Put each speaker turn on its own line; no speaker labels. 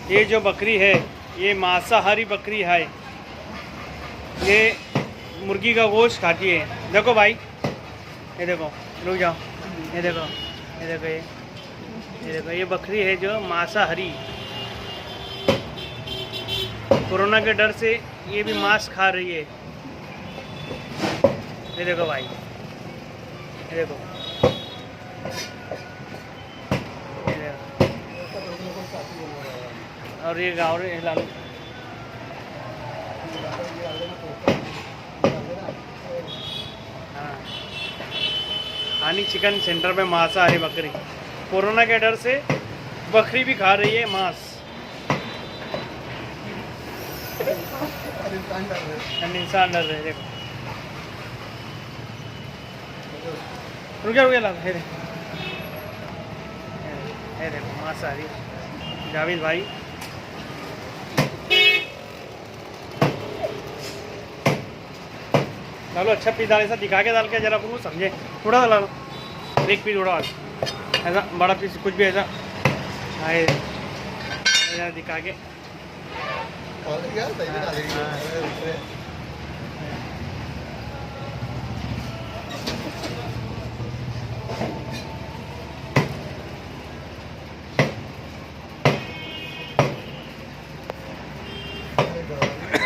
ये जो बकरी है ये मांसाहारी बकरी है, ये मुर्गी का गोश्त खाती है। देखो भाई, ये देखो, रुक जाओ, ये देखो, ये देखो, ये देखो, ये बकरी है जो मांसाहारी, कोरोना के डर से ये भी मांस खा रही है। ये देखो भाई, ये देखो, ये देखो। और ये गाँव लालू हाँ, हानी चिकन सेंटर में मांसाहारी बकरी, कोरोना के डर से बकरी भी खा रही है मांस। इंसान डर रहे, देखो, रुक जा, है देखो मांसाहारी जावेद भाई। डालो अच्छा पीस, डाल ऐसा दिखा के डाल के जरा आपको समझे, थोड़ा सा डालो, एक पीस थोड़ा ऐसा बड़ा पीस, कुछ भी ऐसा दिखा के।